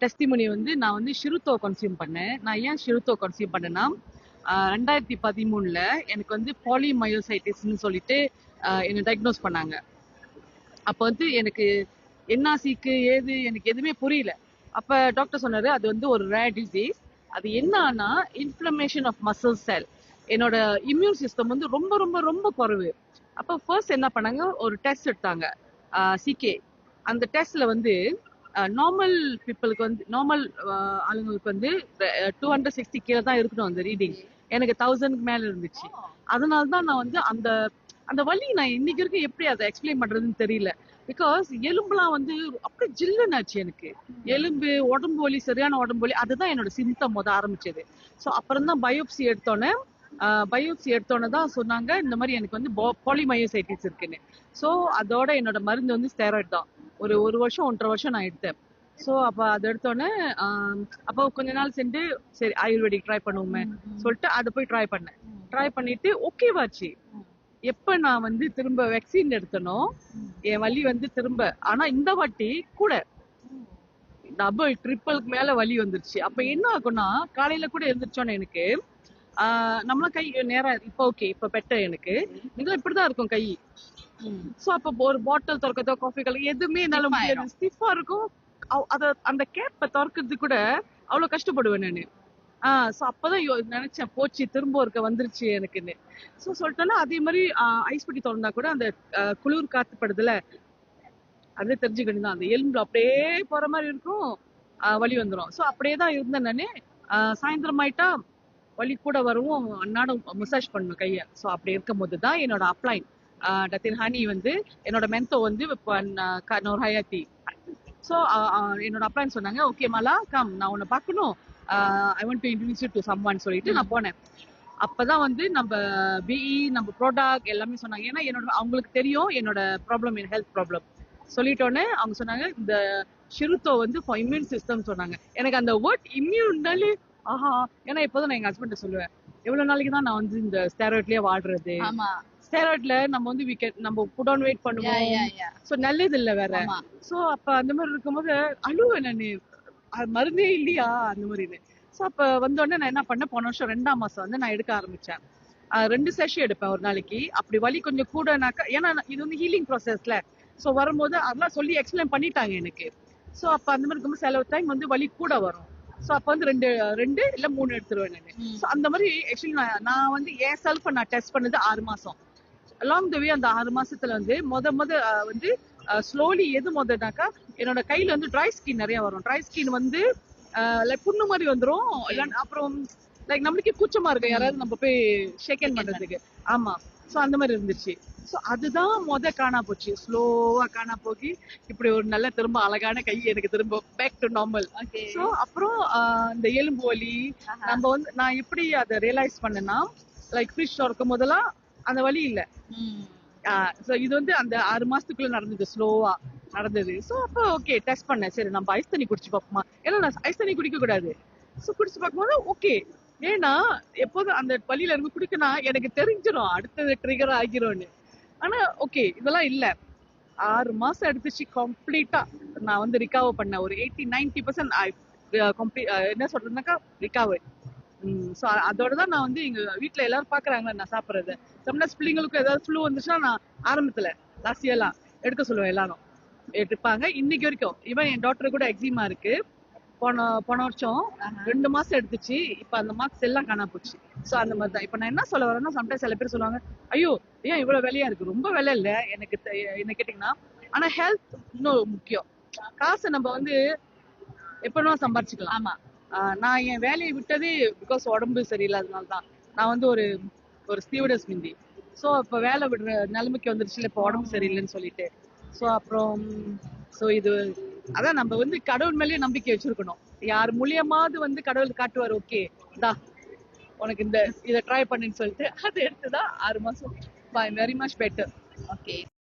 Testimony வந்து நான் வந்து ஷிருத்தோ கன்சியூம் பண்ணேன். நான் ஏன் ஷிருத்தோ கன்சியூம் பண்ணேன்னா 2013ல எனக்கு வந்து பாலிமயோசைட்டிஸ்ன்னு சொல்லிட்டு என்னை டயக்னோஸ் பண்ணாங்க. அப்போ வந்து எனக்கு என்ன சீக்கு ஏது எனக்கு எதுவுமே புரியல. அப்ப டாக்டர் சொன்னாரு அது வந்து ஒரு ரேர் டிசீஸ். அது என்னன்னா இன்ஃப்ளமேஷன் ஆஃப் மசில் செல். என்னோட இம்யூன் சிஸ்டம் வந்து ரொம்ப ரொம்ப ரொம்ப குறைவு. அப்போ ஃபர்ஸ்ட் என்ன பண்ணாங்க, ஒரு டெஸ்ட் எடுத்தாங்க, சிகே. அந்த டெஸ்ட்ல வந்து நார்மல் பீப்புளுக்கு வந்து நார்மல் ஆளுங்களுக்கு வந்து 260 கீழே தான் இருக்கணும் அந்த ரீடிங். எனக்கு 1000க்கு மேல இருந்துச்சு. அதனால தான் நான் வந்து அந்த அந்த வலி நான் இன்னைக்கு வரைக்கும் எப்படி அதை எக்ஸ்பிளைன் பண்றதுன்னு தெரியல. பிகாஸ் எலும்புலாம் வந்து அப்படியே ஜில்லுன்னு ஆச்சு எனக்கு. எலும்பு, உடம்பு வலி, சரியான உடம்பு வலி, அதுதான் என்னோட சிம்டம் ஆரம்பிச்சது. ஸோ அப்புறம் தான் பயோப்சி எடுத்தோன்னே தான் சொன்னாங்க இந்த மாதிரி எனக்கு வந்து பாலிமயோசைட்டிஸ் இருக்குன்னு. ஸோ அதோட என்னோட மருந்து வந்து ஸ்டெராய்டு தான். ஒரு வருஷம் 1.5 வருஷம் நான் எடுத்தேன். ஸோ அப்போ அதை எடுத்தோன்னே அப்போ கொஞ்ச நாள் சென்று சரி ஆயுர்வேதிக் ட்ரை பண்ணுவோமே சொல்லிட்டு அதை போய் ட்ரை பண்ணிட்டு ஓகேவாச்சு. எப்ப நான் வந்து திரும்ப வேக்சின் எடுத்தனோ என் வலி வந்து திரும்ப, ஆனா இந்த வாட்டி கூட டபுள் ட்ரிபிள்க்கு மேல வலி வந்துருச்சு. அப்ப என்ன ஆகும்னா காலையில கூட எழுந்திரிச்சோன்னு எனக்கு நம்மள கை நேரா இப்ப ஓகே, இப்ப பெட்டர் எனக்கு. நீங்களும் இப்படிதான் இருக்கும் கை. சோ அப்ப ஒரு பாட்டில் திறக்கதோ காஃபி கலர் எதுவுமே என்னால முடியாது, ஸ்டிஃபா இருக்கும். அந்த கேப்ப திறக்கிறது கூட அவ்வளவு கஷ்டப்படுவேன் நானு. சோ அப்பதான் நினைச்சேன் போச்சு திரும்ப ஒருக்க வந்துருச்சு எனக்குன்னு. சோ சொல்லிட்டோன்னா அதே மாதிரி ஐஸ் பெட்டி திறந்தா கூட அந்த குளிர் காத்து படுதுல அதே தெரிஞ்சுக்கணும் தான். அந்த எலும்பு அப்படியே போற மாதிரி இருக்கும், வலி வந்துடும். சோ அப்படியே தான் இருந்தேன் நானு. சாயந்தரம் ஆயிட்டா வலி கூட வரவும் அன்னாடம் மசாஜ் பண்ணணும் கைய. சோ அப்படி இருக்கும் போது தான் என்னோட அப்ளைன் டத்தின் ஹனி வந்து என்னோட மென்தோ வந்து நூர் ஹயாத்தி. ஸோ என்னோட அப்ளைன் சொன்னாங்க ஓகே மாலா கம் நான் உன்னை பார்க்கணும், I want to introduce you to someone சொல்லிட்டு நான் போனேன். அப்பதான் வந்து நம்ம பிஇ நம்ம ப்ராடக்ட் எல்லாமே சொன்னாங்க. ஏன்னா என்னோட அவங்களுக்கு தெரியும் என்னோட ப்ராப்ளம், என் ஹெல்த் ப்ராப்ளம் சொல்லிட்டோன்னே அவங்க சொன்னாங்க இந்த ஷிருத்தோ வந்து ஃபார் இம்யூன் சிஸ்டம் சொன்னாங்க. எனக்கு அந்த வேர்ட் இம்யூன்னாலே ஆஹா, ஏன்னா இப்போதான் நான் எங்க ஹஸ்பண்ட் சொல்லுவேன் எவ்வளவு நாளைக்கு தான் நான் வந்து இந்த ஸ்டெராய்ட்லயே வாழ்றது. ஸ்டெராய்ட்ல நம்ம வந்து நம்ம புட் ஆன் வெயிட் பண்ணுவோம். சோ நல்லது இல்ல வேற. சோ அப்ப அந்த மாதிரி இருக்கும்போது அழுவேன் நானு, மருந்தே இல்லையா அந்த மாதிரி. சோ அப்ப வந்தோடனே நான் என்ன பண்ணேன், போன வருஷம் 2ஆம் மாசம் வந்து நான் எடுக்க ஆரம்பிச்சேன். 2 செஷன் எடுப்பேன் ஒரு நாளைக்கு. அப்படி வலி கொஞ்சம் கூடனாக்கா, ஏன்னா இது வந்து ஹீலிங் ப்ராசஸ்ல. சோ வரும்போது அதெல்லாம் சொல்லி எக்ஸ்பிளைன் பண்ணிட்டாங்க எனக்கு. சோ அப்ப அந்த மாதிரி இருக்கும்போது சில டைம் வந்து வலி கூட வரும். சோ அப்ப வந்து 2 இல்ல 3 எடுத்துருவேன் நானு. சோ அந்த மாதிரி ஆக்சுவலி நான் வந்து என் செல்ஃப் நான் டெஸ்ட் பண்ணது 6 மாசம். அலாங் த வே அந்த 6 மாசத்துல வந்து வந்து ஸ்லோலி எது முதனாக்கா என்னோட கையில வந்து ட்ரை ஸ்கின் நிறைய வரும். ட்ரை ஸ்கின் வந்து லைக் புண்ணு மாதிரி வந்துரும். அப்புறம் லைக் நம்மளுக்கே கூச்சமா இருக்கு யாராவது நம்ம போய் ஷேக் ஹேண்ட் பண்றதுக்கு. ஆமா, சோ அந்த மாதிரி இருந்துச்சு. சோ அதுதான் காணா போச்சு. ஸ்லோவா காணா போகி இப்படி ஒரு நல்ல திரும்ப அழகான கை எனக்கு திரும்ப பேக் டு நார்மல். சோ அப்புறம் இந்த எலும்பு வலி நம்ம வந்து நான் எப்படி அதை ரியலைஸ் பண்ணேன்னா, லைக் ஃபிஷ் இருக்கும் போதெல்லாம் அந்த வலி இல்ல. சோ இது வந்து அந்த 6 மாசத்துக்குள்ள நடந்தது, ஸ்லோவா நடந்தது. சோ அப்ப ஓகே டெஸ்ட் பண்ணேன். சரி நம்ம ஐஸ் தண்ணி குடிச்சு பார்ப்போமா, ஏன்னா நான் ஐஸ் தண்ணி குடிக்க கூடாது. சோ குடிச்சு பார்க்கும்போது ஓகே, ஏன்னா எப்போதும் அந்த வலியில இருந்து குடிக்கனா எனக்கு தெரிஞ்சிடும் அடுத்தது ட்ரிகர் ஆகிரும்னு. ஆனா ஓகே இதெல்லாம் இல்ல. 6 மாசம் எடுத்துச்சு கம்ப்ளீட்டா நான் வந்து ரிகவர் பண்ணேன். ஒரு 80-90% என்ன சொல்றதுனாக்கா ரிகவர். சோ அதோட தான் நான் வந்து எங்க வீட்டுல எல்லாரும் பாக்குறாங்க நான் சாப்பிடுறது. சம்டைம்ஸ் பிள்ளைங்களுக்கு ஏதாவது ஃப்ளூ வந்துச்சுன்னா நான் ஆரம்பத்துல லாஸ்ட் இயர்லாம் எடுக்க சொல்லுவேன், எல்லாரும் எடுப்பாங்க. இன்னைக்கு வரைக்கும் ஈவன் என் டாக்டர் கூட எக்ஸிமா இருக்கு. போன வருஷம் 2 மாசம் எடுத்துச்சு. இப்ப அந்த மார்க்ஸ் எல்லாம் காணா போச்சு. சோ அந்த மாதிரி தான். இப்ப நான் என்ன சொல்ல வரேன்னா, சம்டைம்ஸ் சில பேர் சொல்லுவாங்க ஐயோ ஏன் இவ்வளவு வேலையா இருக்கு. ரொம்ப வேலை இல்ல எனக்கு என்ன கேட்டீங்கன்னா, ஆனா ஹெல்த் இன்னும் முக்கியம். காசை நம்ம வந்து எப்படின்னா சம்பாரிச்சுக்கலாம். ஆமா, நான் என் வேலையை விட்டதே பிகாஸ் உடம்பு சரியில்லாதனால தான். நான் வந்து ஒரு ஸ்டீவர்டஸ் மிந்தி. சோ இப்ப வேலை விடுற நிலைமைக்கு வந்துருச்சுல இப்ப உடம்பு சரியில்லைன்னு சொல்லிட்டு. சோ அப்புறம் இது அதான் நம்ம வந்து கடவுள் மேலேயே நம்பிக்கை வச்சிருக்கணும். யார் மூலியமாவது வந்து கடவுள் காட்டுவார் ஓகே தா உனக்கு இதை ட்ரை பண்ணுன்னு சொல்லிட்டு அதை எடுத்துதான் 6 மாசம் வெரி மச் பெட்டர். ஓகே.